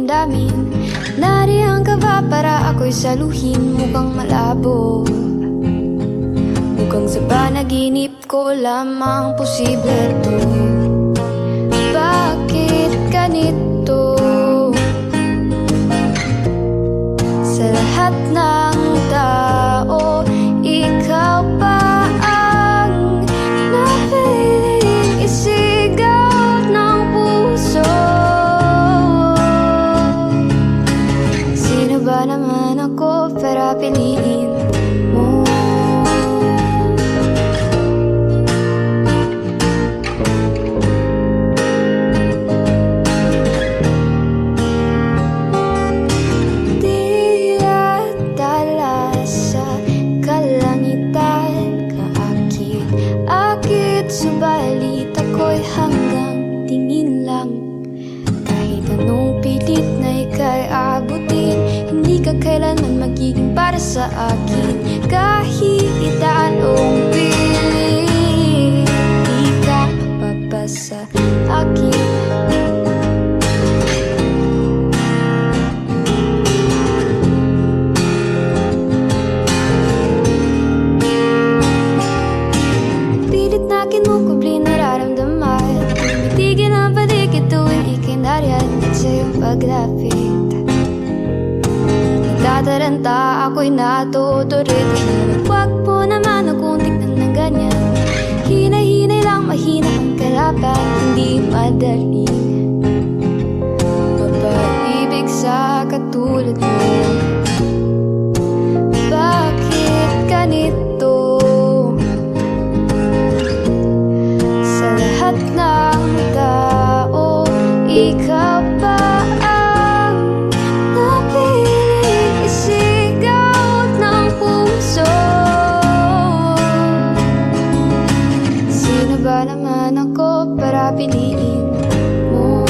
damdamin. Nariyan ka ba para ako'y saluhin? Mukhang malabo, mukhang sa panaginip ko lamang posible to. Bakit ganito? Sa lahat ng tao, ikaw pa ang napiling isigaw ng puso. Sino ba naman ako para piliin mo? Subalit ako'y hanggang tingin lang. Kahit anong pilit na ika'y abutin, hindi ka kailanman magiging para sa akin. Kahit anong pilit, di ka mapapasa akin. Akin mo kubli nararamdaman, bitigin ang paligid tuwing ika'y nariyan. At sa iyong paglapit, nagtataranta ako'y natuturit. Huwag mo naman akong tignan ng ganyan. Hinay-hinay lang, mahina ang kalaban, hindi madali mapaibig sa katulad mo. Bakit ganito? Ng tao, ikaw pa ang napiling isigaw ng puso. Sino ba naman ako para piliin mo?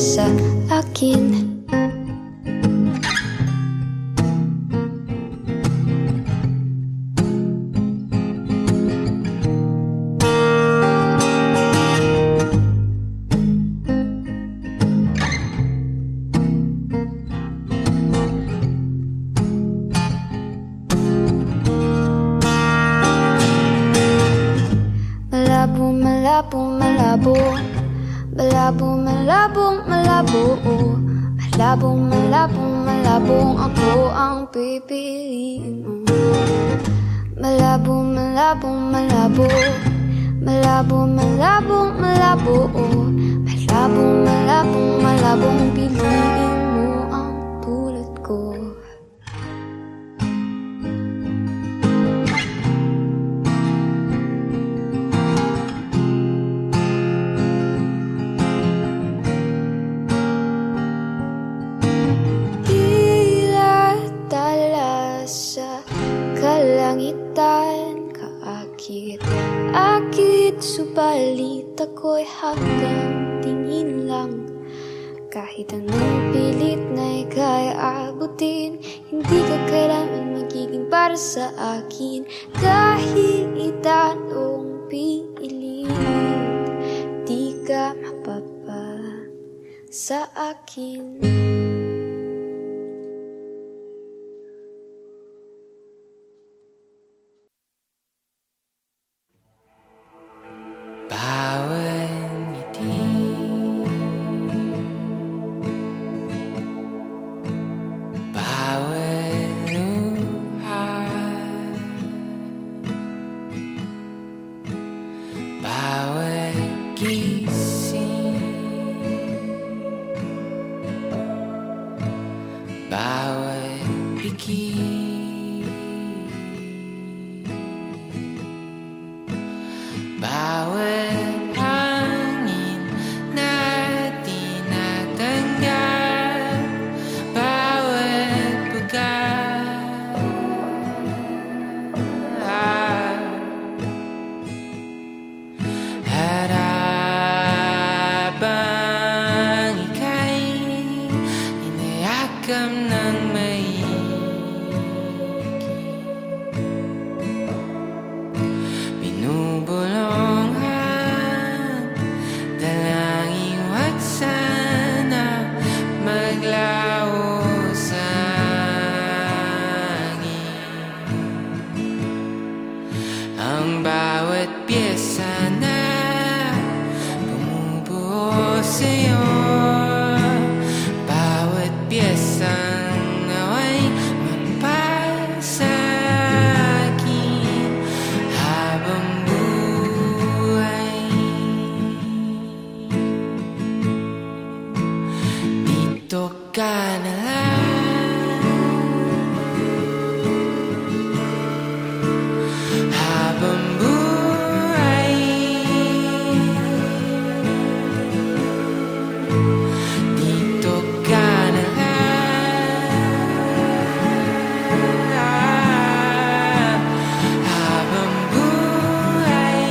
Sa akin. Malabo, malabo, malabo. Malabong, malabong, malabo. Malabong, malabong, malabong ako ang pipiliin mo. Malabong, malabong, malabo. Malabong, malabong, malabo. Malabong, malabong, malabong piliin mo ang tulad ko. Kalangitan, kaakit, subalit ako'y hanggang tingin lang. Kahit anong pilit na ika'y abutin, hindi ka kailanman magiging para sa akin. Kahit anong pilit, di ka mapapa sa akin. Bawat ka na lang. Habang buhay, dito ka na lang. Habang buhay,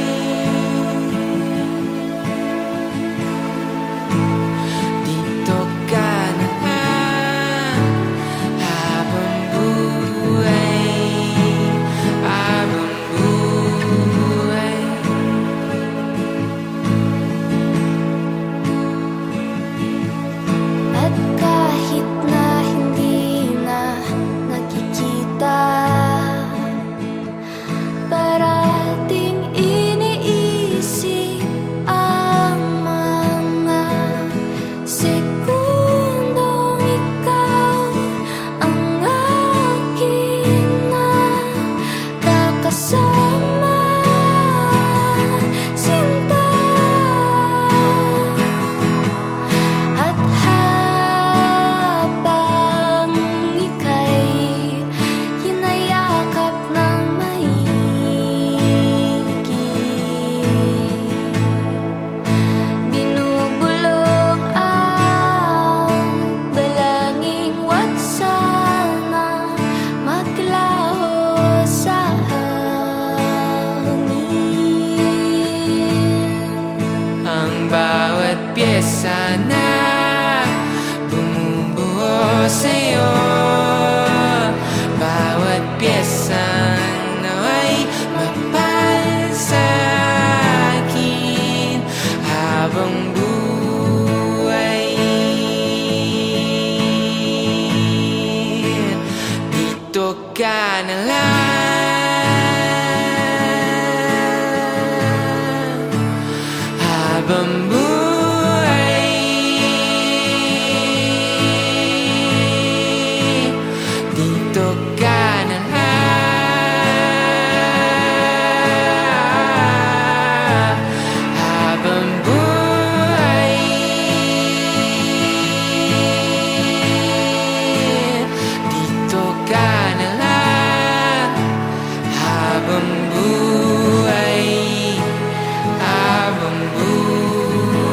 dito ka na lang. Habang buhay, habang buhay. At kahit na hindi na nakikita, parating iniisip ang mga segundong ikaw ang akin na kakasama, sinta. At habang ika'y hinayakap ng maigi, binubulong ang dalangin, wag sana maglaho sa hangin. Ang bawat pyesa na bumubuo sa'yo, bawat pyesa nawa'y mapal sa'kin habang buhay. Dito ka na lang. Habang buhay, dito ka na lang. Habang buhay, dito ka na lang. Habang buhay, habang buhay.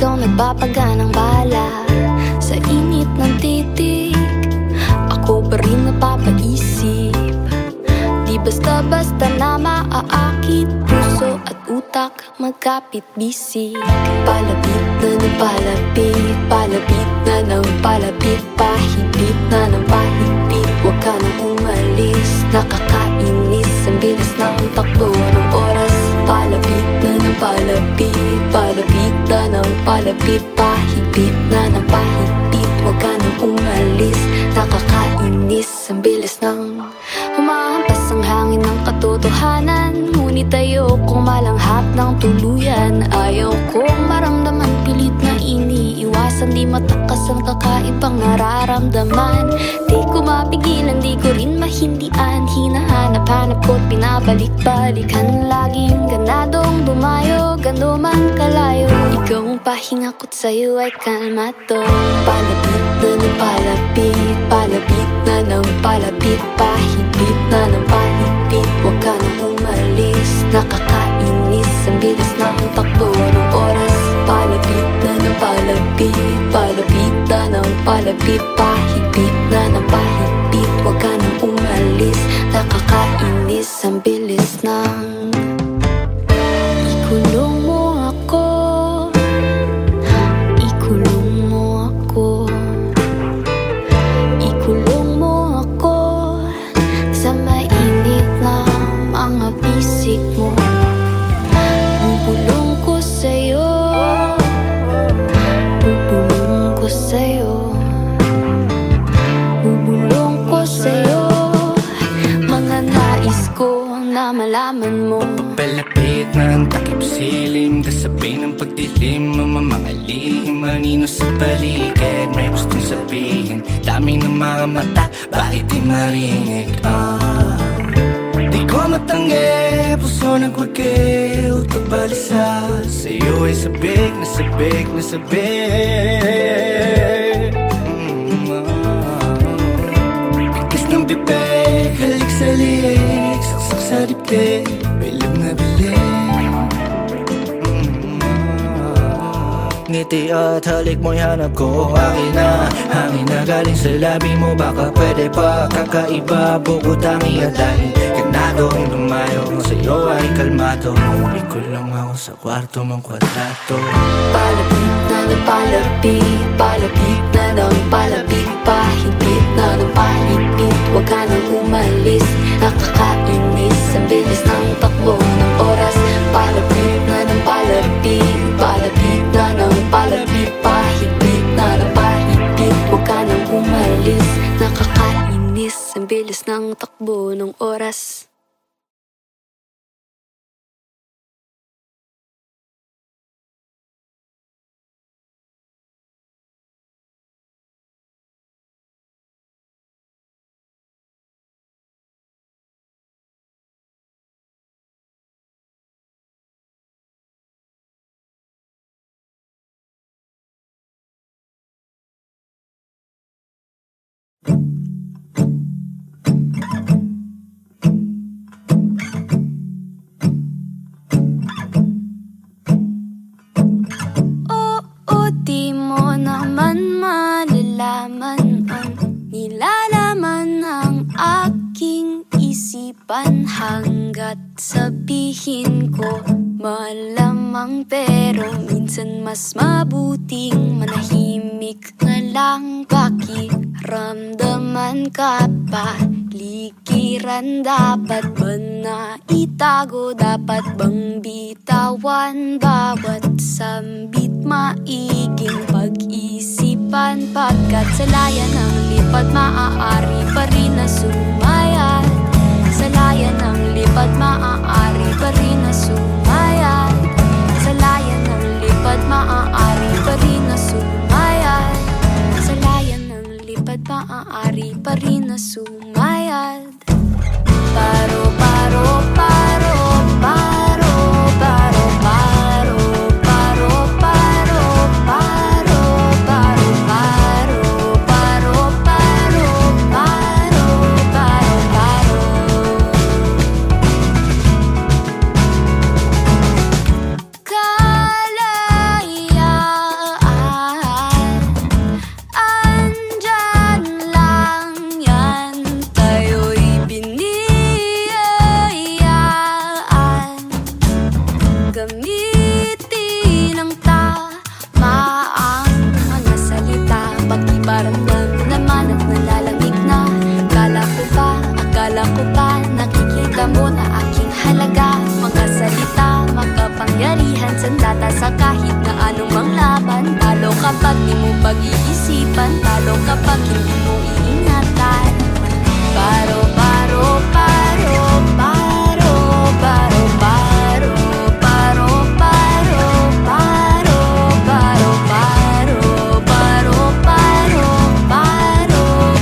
ikaw nagpapaganang bala. Sa init ng titig, ako pa rin napapaisip. Di basta-basta na maaakit, puso at utak magkapit-bisig. Palapit na ng palapit, palapit na ng palapit, pahigpit na ng pahigpit. Huwag ka nang umalis, nakakainis ang bilis ng takbo ng oras. Palapit na ng palapit, palapit na ng palapit, pahigpit na ng pahigpit. Huwag ka nang umalis, nakakainis ang bilis ng humahampas ang hangin ng katotohanan. Ngunit ayokong malanghap ng tuluyan. Ayaw kong maramdaman pilit na iniiwasan. Di matakas ang kakaibang nararamdaman. Di ko mapigilan, di ko rin mahindian. Hinahanap-hanap ko't pinabalik-balikan. Laging ganadong dumayo, gando man kalayo. Ikaw ang pahinga ko't sa'yo ay kalmado. Palapit na ng palapit, palapit na ng palapit, pahigpit na ng pahigpit. Huwag ka nang umalis, nakakainis ang bilis ng takbo ng oras. Palapit na ng palapit, palapit na ng palapit, pahigpit na ng pahigpit. Huwag ka nang umalis, nakakainis ang bilis ng ikulong mo ako, ikulong mo ako, ikulong mo ako sa mainit na mga bisig mo. Bubulong ko sa'yo, bubulong ko sa'yo, bubulong ko sa'yo. Mga nais ko na malaman mo. Palapit na ang takip silim, kasabay ng pagdilim, mga lihim, manino sa paligid. May gustong sabihin, dami ng mga mata, bakit di marinig? Di ko matanggi, puso nagwagi, utak balisa. Sa'yo ay sabik na sabik na sabik. Kikis ng bibig, halik sa liig, saksak sa dibdib, bilib na bilib. Ngiti at halik mo'y hanap ko, akin na hangin na galing sa labi mo. Baka pwede pa kakaiba, bukod tangi at dahil ganadong lumayo. Sa'yo ay kalmado, ikulong ako sa kwarto mong kwadrato. Palapit na ng palapit, palapit na ng palapit, pahigpit na ng pahigpit. Huwag ka nang umalis, nakakainis ang bilis ng takbo ng oras. Palapit na ng palapit, palapit na ng palapit, pahigpit na ng pahigpit. Huwag ka nang umalis, nakakainis ang bilis ng takbo ng oras. Di mo naman malalaman ang nilalaman ng aking isipan. Hanggat sabihin ko malamang, pero minsan mas mabuting manahimik na lang. Pakiramdaman ka pa likiran, dapat ba na itago? Dapat bang bitawan? Bawat sambit maiging pag-isipan, pagkat sa layan ng lipad maaari pa rin na sumayat. Sa layan ng lipad maaari pa rin na sumayat. Sa layan ng lipad maaari pa rin na sumayat. Sa layan ng lipad maaari pa rin na sumayat. Paro, paro, paro, paro, paro, paro, paro, paro, paro, paro, paro, paro, paro, paro, paro, paro. pag-iisipan, talo kapag hindi mo iingatan. Paro, paro, paro, paro, paro, paro, paro, paro, paro, paro, paro, paro, paro, paro,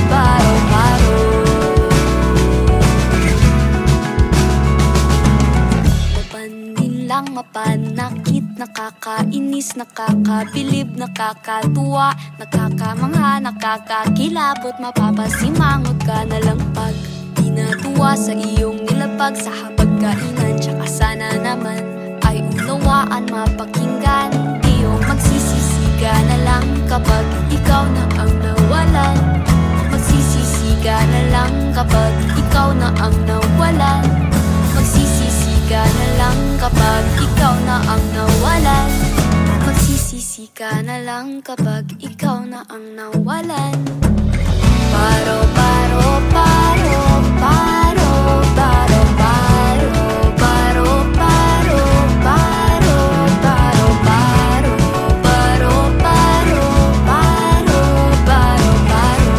paro, paro. Mapandin lang, mapanakit, nakakainis, nakakabilib, nakakatuwa, nakakamangha, nakakakilabot, mapapasimangot ka na lang pag di natuwa sa iyong nilapag sa hapagkainan. Tsaka sana naman ay unawaan, mapakinggan, iyong magsisisi ka na lang kapag ikaw na ang nawalan. Magsisisi ka na lang kapag ikaw na ang nawalan. Magsisisi ka na lang kapag ikaw na ang nawalan. Magsisisi ka na lang kapag ikaw na ang nawalan. Paro, paro, paro, paro, paro, paro, paro, paro, paro, paro, paro, paro, paro, paro, paro, paro.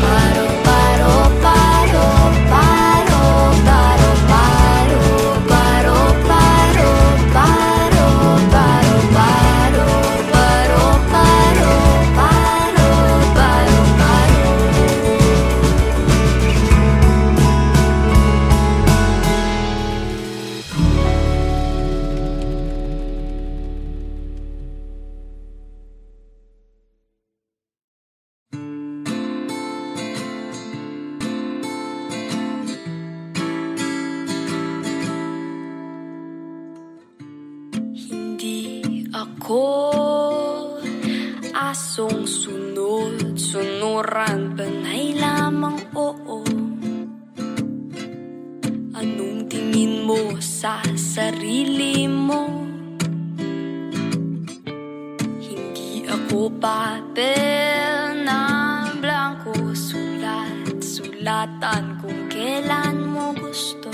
Paro, paro, paro, paro, paro, paro, paro, paro, paro, paro, paro, paro, paro, paro, paro. Hindi ako asong sunod, sunuran, panay lamang oo. Anong tingin mo sa sarili mo? Hindi ako papel na blanco, sulat, sulatan kung kailan mo gusto.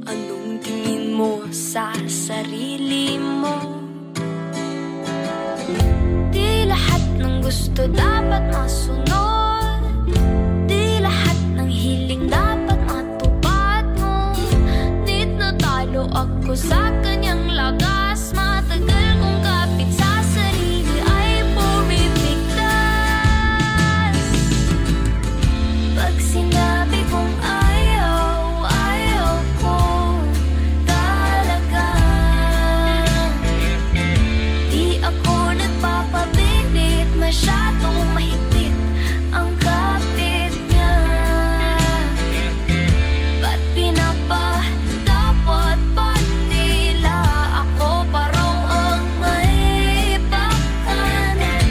Anong tingin mo sa sarili mo? Di lahat ng gusto dapat masunod. Di lahat ng hiling dapat matupad mo. Nit natalo ako sa kanyang lagas. Matagal kong kapit sa sarili ay bumibigtas. Pag sinabi kong ayaw, ayaw ko talaga. Di ako nagpapapilit, masyadong mahigpit ang kapit niya. Ba't pinapadapat pa nila ako parang ang may bakanan?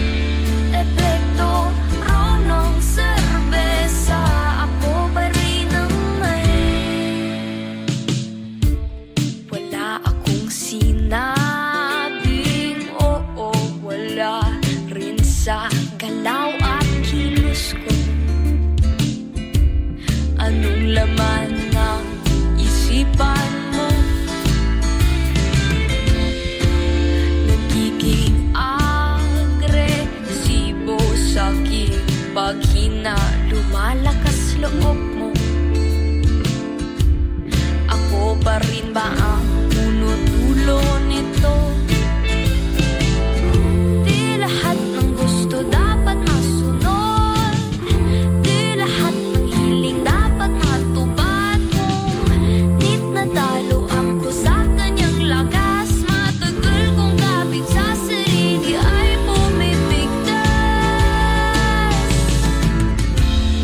Epekto ronong serbesa, ako pa rin ang may. Wala akong sinabing oo, wala rin sa galaw at kilos ko. Anong laman ng isipan mo? Nagiging agresibo sa'king paghina, lumalakas loob mo. Ako pa rin ba ang puno-dulo nito? Di lahat ng gusto dapat masunod. Di lahat ng hiling dapat matupad mo. Nit natalo ako sa kanyang lagas. Matagal kong kapit sa sarili ay bumibigtas.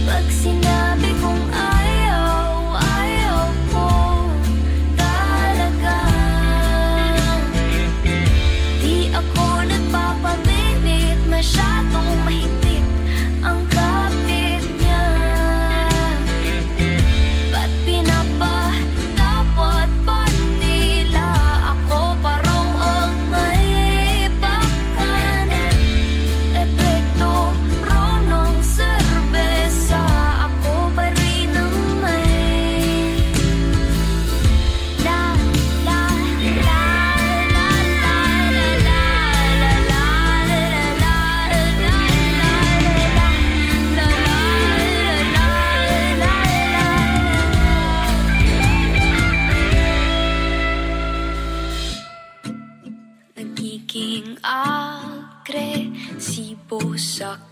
Pag sinabi kong ayaw, ayaw ko talaga.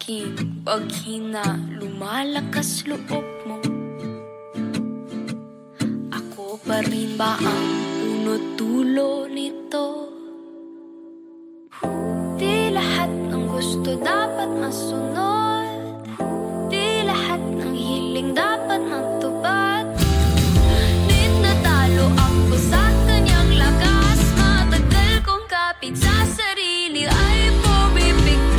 aking paghina, lumalakas loob mo. Ako pa rin ba ang punot dulo nito? Di lahat ng gusto dapat masunod, di lahat ng hiling dapat matupad. Di natalo ako sa kanyang lakas, matagal kong kapit sa sarili ay pumipigtas.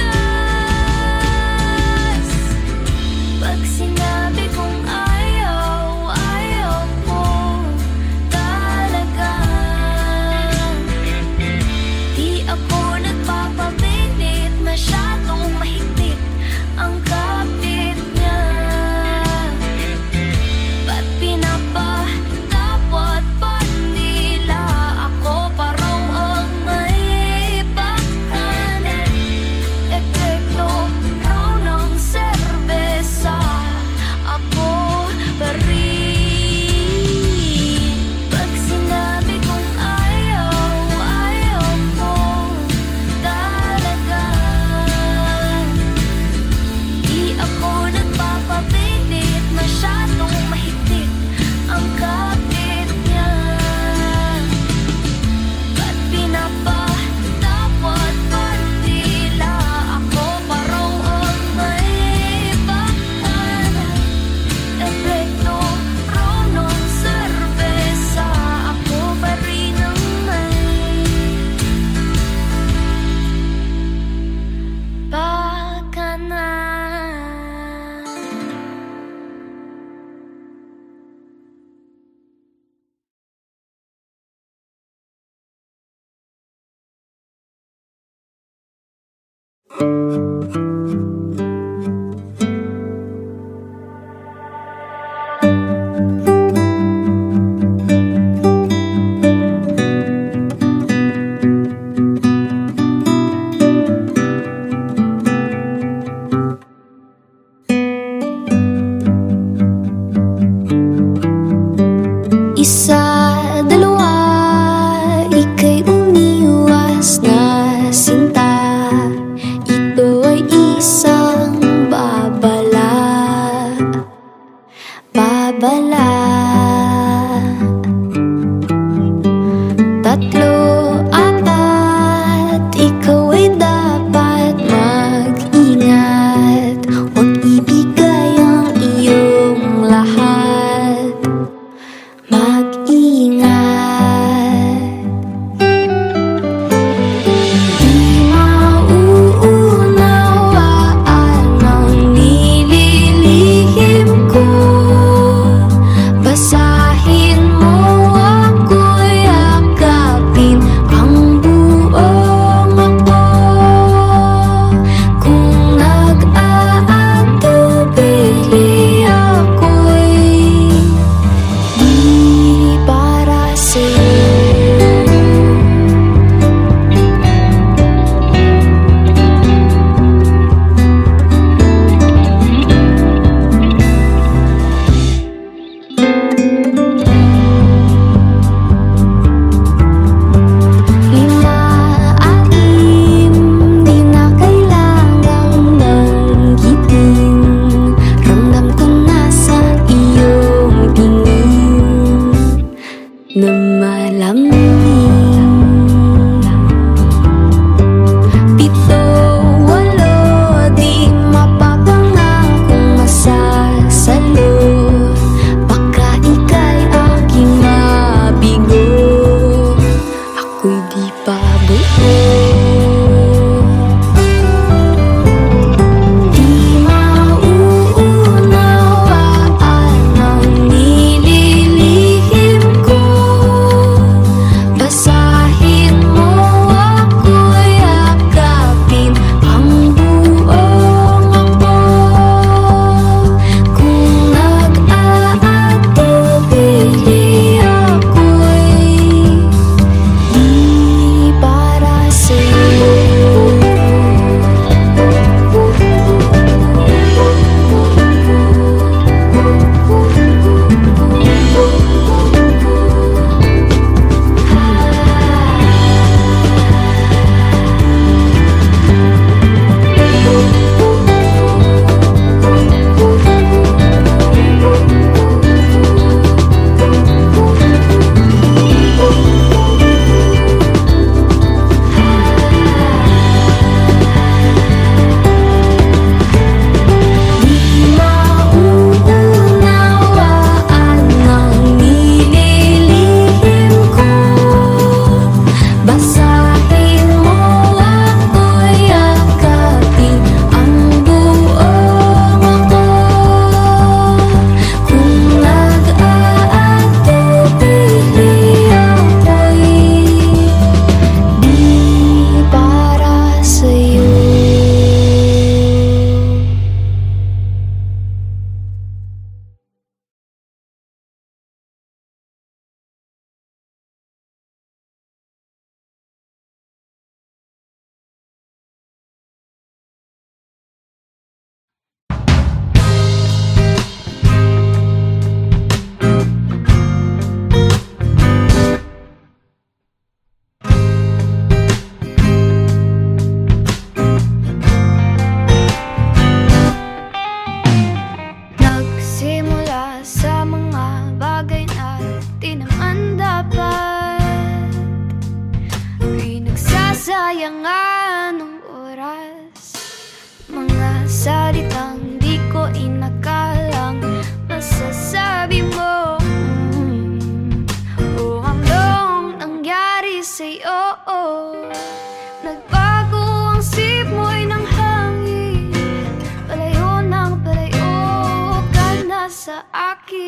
Pag sinabi kong ayaw, ayaw ko talaga. Di ako nagpapapilit, masyadong mahigpit ang kapit niya. Ba't pinapatawad pa nila ako paraw ang may pakanan? Epekto raw ng serbesa, ako pa rin. Pag sinabi kong ayaw, ayaw ko talaga. Di ako nagpapapilit, masyadong mahigpit ang kapit niya. Ba't pinapatawad pa nila ako paraw ang may pakanan? Epekto raw ng serbesa, ako pa rin ang may pakanan. Isa, dalawa, ika'y umiwas na sinta. Ito ay isa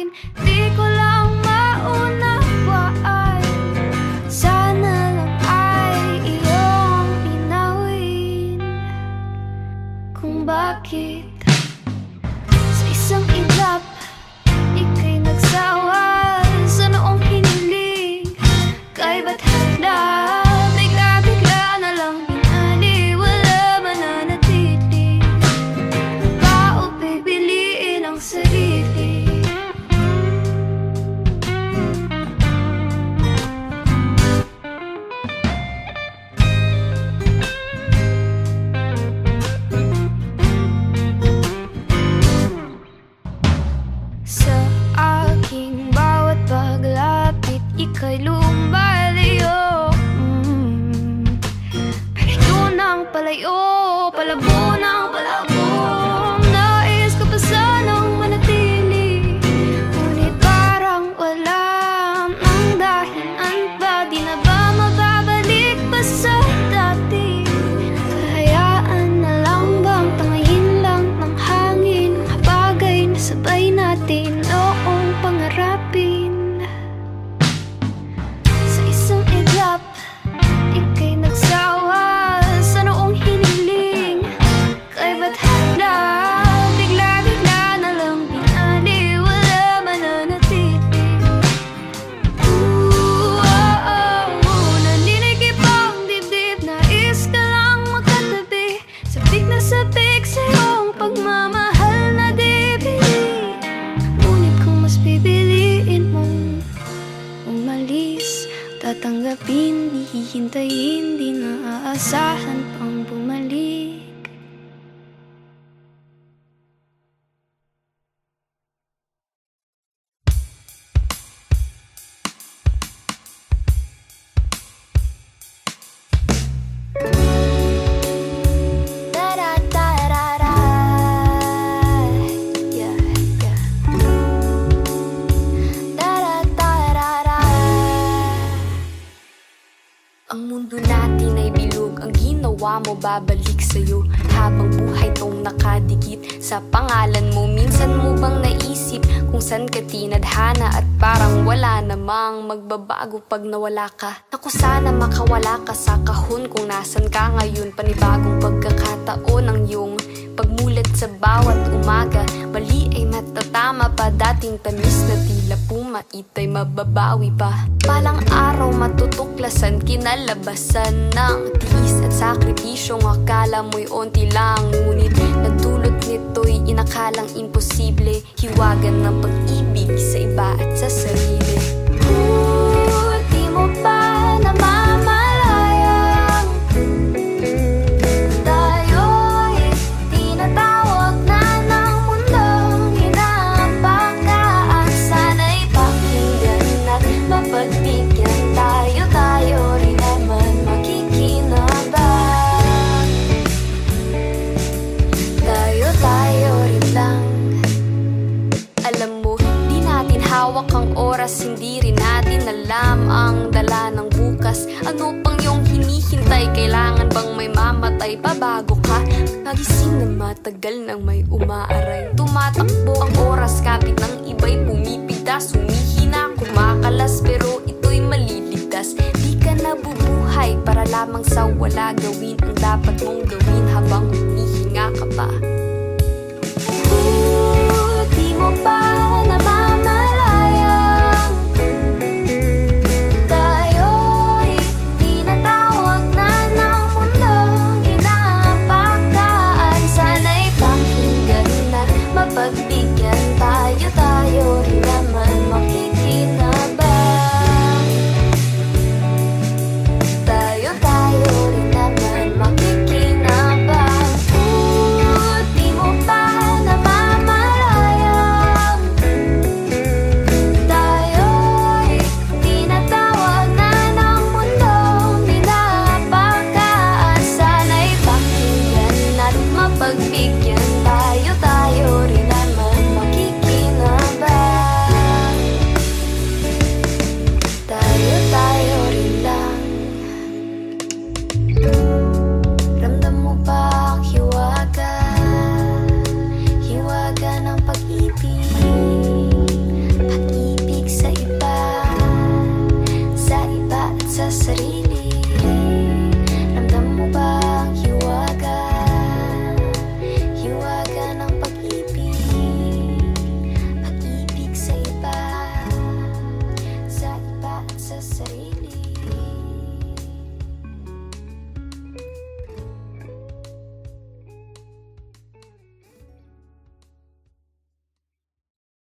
akin, di ko lang maunawaan. Sana lang ay iyong linawin kung bakit sa isang iglap ika'y nagsawa sa noong hiniling. Kay ba't handa bigla-bigla na lang binali, wala mananatili. Tao pipiliin ang sarili. Sa aking bawat paglapit, ika'y lumalayo. Palayo ng palayo, palabo ng palabo. Nais ko pa sanang manatili, ngunit parang wala ng dahilan pa. Di na ba mababalik pa sa dati? Hayaan na lang bang tangayin lang ng hangin ang bagay na sabay natin noong pangarapin? Sa isang iglap ika'y nagsawa sa noong hiniling. Kay ba't handa bigla-bigla na lang binali, wala mananatili. Naninikip ang dibdib, nais ka lang makatabi. Sabik na sabik sa iyong pagmamahal na di bili. Ngunit kung mas pipiliin mong umalis, tatanggapin, di hihintayin, di na aasahan pang bumalik. Da-da-da-da-da. Yeah, yeah. Da-da-da-da-da. Ang mundo natin ay bilog, ang ginawa mo babalik sa'yo. Habang buhay tong nakadikit sa pangalan mo, minsan mo bang naisip kung saan ka tinadhana? At parang wala namang magbabago pag nawala ka. Naku, sana makawala ka sa kahon kung nasan ka ngayon. Panibagong pagkakataon ang iyong pagmulat sa bawat umaga. Mali ay matatama pa, dating tamis na tila pumait ay mababawi pa. Palang araw matutuklasan, kinalabasan ng tiis at sakripisyong akala mo'y onti lang, ngunit nagdulot nito'y inakalang imposible. Hiwagan ng pag-ibig sa iba at sa sarili. Di mo ba namamalayang tayo'y tinatawag na ng mundong inaapakaan? Sana'y pakinggan at mapagbigyan tayo, tayo rin naman makikinabang. Tayo rin lang. Alam mo, di natin hawak ang oras, hindi rin natin alam ang dala ng bukas. Ano pang iyong hinihintay? Kailangan bang may mamatay pa bago ka magising na matagal nang may umaaray? Tumatakbo ang oras, kapit ng iba'y pumipigtas, humihina, kumakalas, pero ito'y maliligtas. Di ka nabubuhay para lamang sa wala. Gawin ang dapat mong gawin habang humihinga ka pa. Di mo ba namamalayang tayo'y tinatawag na ng mundong inaapakaan? Sana'y pakinggan at mapagbigyan